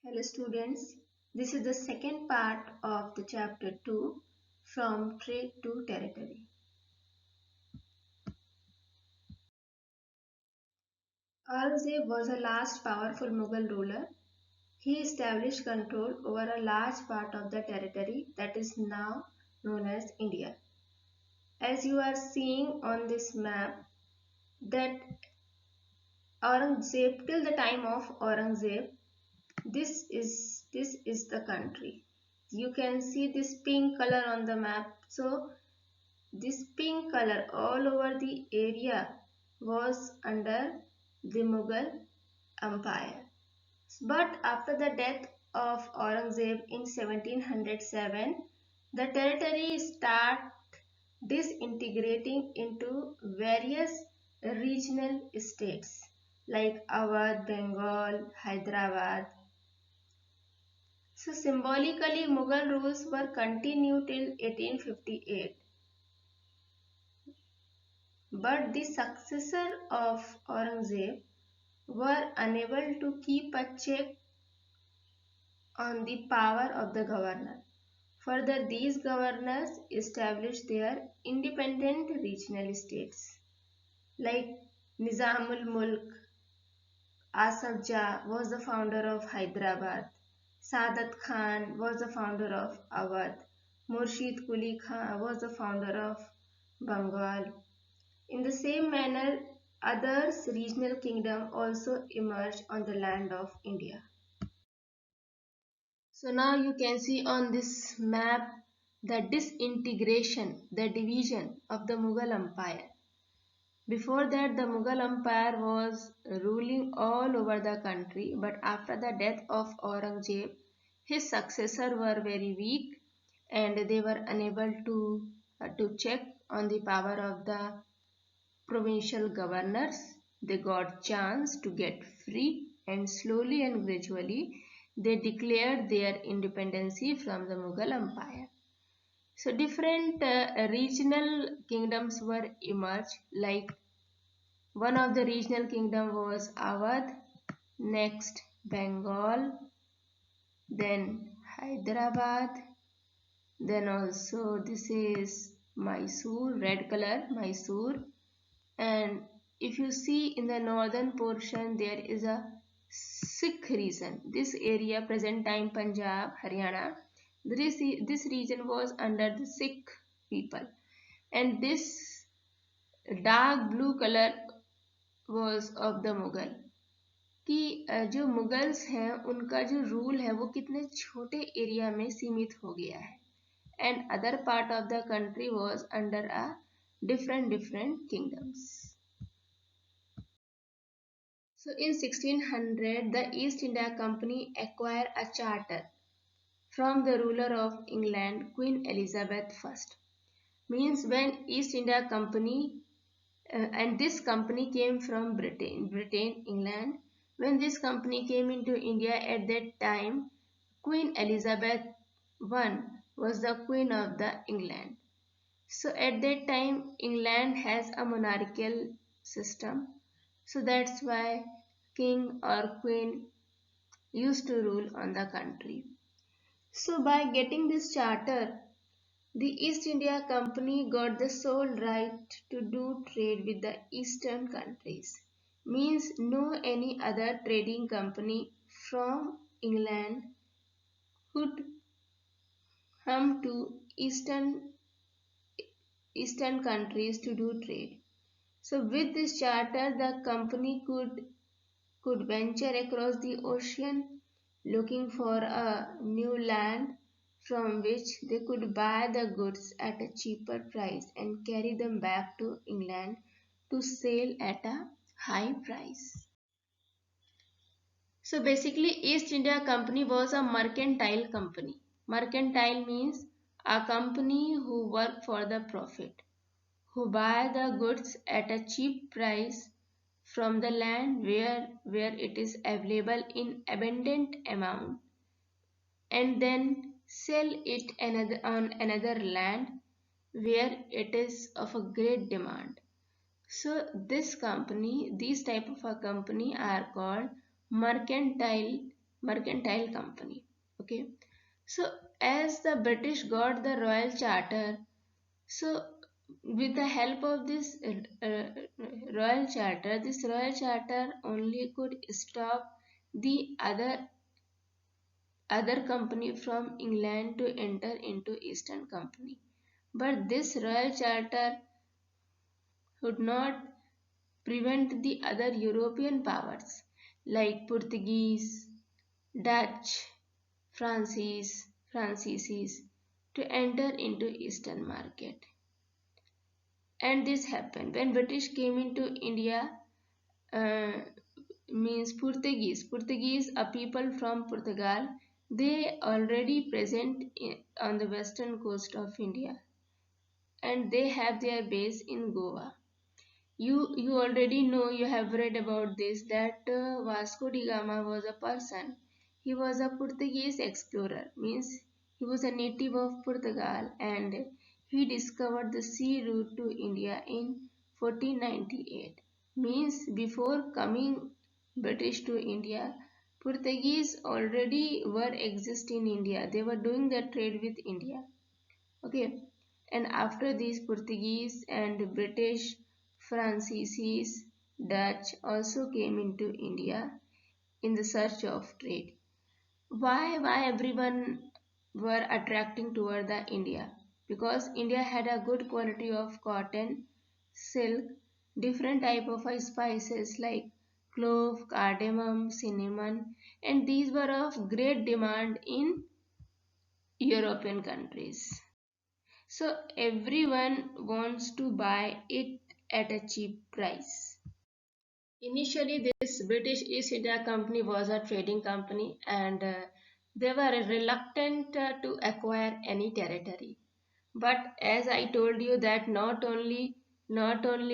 Hello students, this is the second part of the chapter 2 from trade to territory. Aurangzeb was a last powerful Mughal ruler. He established control over a large part of the territory that is now known as India. As you are seeing on this map that Aurangzeb till the time of Aurangzeb this is the country. You can see this pink color on the map. So this pink color all over the area was under the Mughal Empire. But after the death of Aurangzeb in 1707, the territory started disintegrating into various regional states like Awadh, Bengal, Hyderabad. So symbolically, Mughal rules were continued till 1858. But the successor of Aurangzeb were unable to keep a check on the power of the governor. Further, these governors established their independent regional states. Like Nizamul Mulk Asaf Jah was the founder of Hyderabad. Sadat Khan was the founder of Awadh. Murshid Quli Khan was the founder of Bengal. In the same manner, other regional kingdoms also emerged on the land of India. So now you can see on this map the disintegration, the division of the Mughal Empire. Before that, the Mughal Empire was ruling all over the country, but after the death of Aurangzeb, his successors were very weak and they were unable to check on the power of the provincial governors. They got chance to get free and slowly and gradually they declared their independency from the Mughal Empire. So different regional kingdoms were emerged, like one of the regional kingdom was Awadh, next Bengal, then Hyderabad, then also this is Mysore, red color Mysore, and if you see in the northern portion there is a Sikh region. This area present time Punjab, Haryana. This region was under the Sikh people, and this dark blue color was of the Mughal. कि जो Mughals हैं उनका जो rule है वो कितने छोटे area में सीमित हो गया है and other part of the country was under a different kingdoms. So in 1600 the East India Company acquired a charter from the ruler of England, Queen Elizabeth I. Means when East India Company and this company came from Britain, England. When this company came into India at that time, Queen Elizabeth I was the queen of the England. So at that time, England has a monarchical system. So that's why king or queen used to rule on the country. So by getting this charter, the East India Company got the sole right to do trade with the eastern countries. Means no any other trading company from England could come to eastern countries to do trade. So with this charter the company could venture across the ocean looking for a new land from which they could buy the goods at a cheaper price and carry them back to England to sell at a high price. So basically East India Company was a mercantile company. Mercantile means a company who work for the profit, who buy the goods at a cheap price from the land where it is available in abundant amount and then sell it on another land where it is of a great demand. So these type of a company are called mercantile mercantile company. Okay, so as the British got the Royal Charter, so with the help of this Royal Charter, this Royal Charter only could stop the other company from England to enter into Eastern Company. But this Royal Charter would not prevent the other European powers like Portuguese, Dutch, Franceses to enter into Eastern market. And this happened when British came into India. Uh, Means Portuguese are people from Portugal. They already present on the western coast of India, and they have their base in Goa. You already know, you have read about this, that Vasco da Gama was a person. He was a Portuguese explorer, means he was a native of Portugal, and he discovered the sea route to India in 1498. Means before coming British to India, Portuguese already were exist in India. They were doing their trade with India. Okay, and after these Portuguese and British, Franceses, Dutch also came into India in the search of trade. Why everyone were attracting toward the India? Because India had a good quality of cotton, silk, different type of spices like clove, cardamom, cinnamon, and these were of great demand in European countries. So everyone wants to buy it at a cheap price. Initially, this British East India Company was a trading company, and they were reluctant to acquire any territory. But as I told you that not only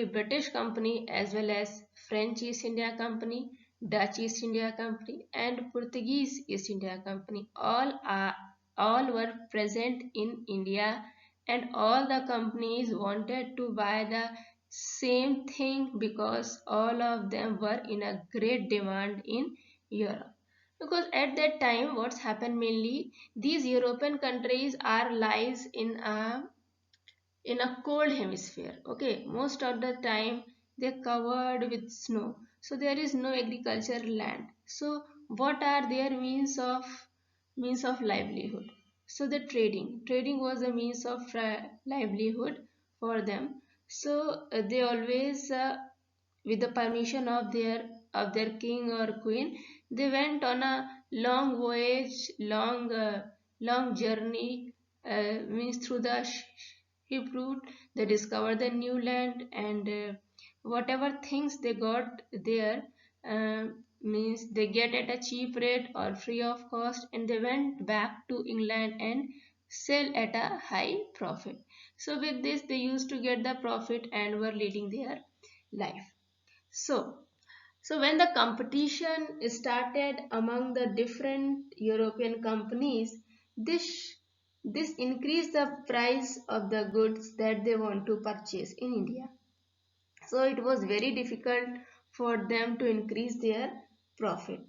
British company as well as French East India Company, Dutch East India Company, and Portuguese East India Company all were present in India, and all the companies wanted to buy the same thing because all of them were in a great demand in Europe. Because at that time, what's happened mainly, these European countries are lies in a cold hemisphere. Okay, most of the time they're covered with snow, so there is no agriculture land. So what are their means of livelihood? So the trading was a means of livelihood for them. So they always with the permission of their king or queen, they went on a long voyage, long journey, means through the ship route. They discovered the new land, and whatever things they got there, uh, means they get at a cheap rate or free of cost, and they went back to England and sell at a high profit. So with this they used to get the profit and were leading their life. So, when the competition started among the different European companies, this this increased the price of the goods that they want to purchase in India. So it was very difficult for them to increase their profit.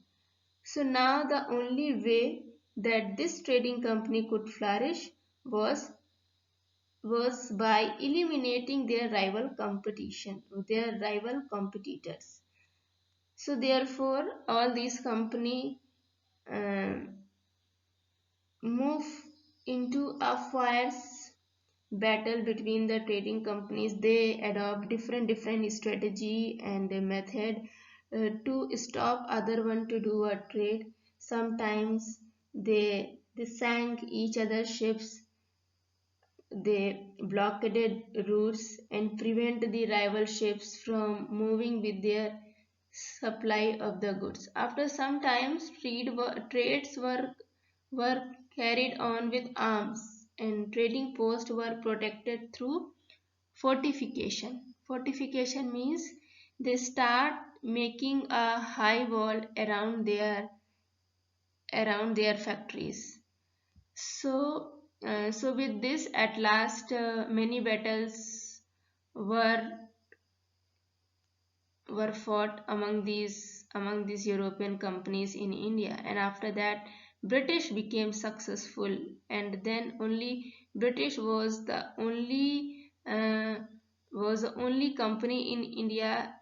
So now the only way that this trading company could flourish was by eliminating their rival competitors. So therefore, all these company um, move into a fierce battle between the trading companies. They adopt different strategy and a method to stop other one to do a trade. Sometimes they sank each other's ships. They blockaded routes and prevent the rival ships from moving with their supply of the goods. After some time, trades were carried on with arms, and trading posts were protected through fortification. Fortification means they start making a high wall around their factories. So with this, at last, many battles were were fought among these among these European companies in India, and after that British became successful, and then only British was the only company in India,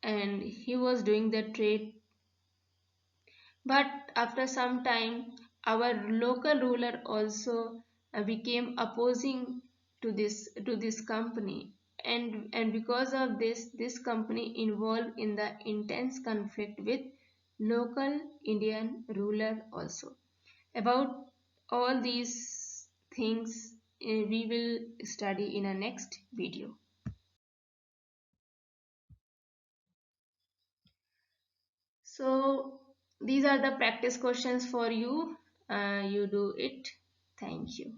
and he was doing the trade. But after some time, our local ruler also became opposing to this company, and because of this company involved in the intense conflict with local Indian ruler also. About all these things, we will study in a next video. So these are the practice questions for you. You do it. Thank you.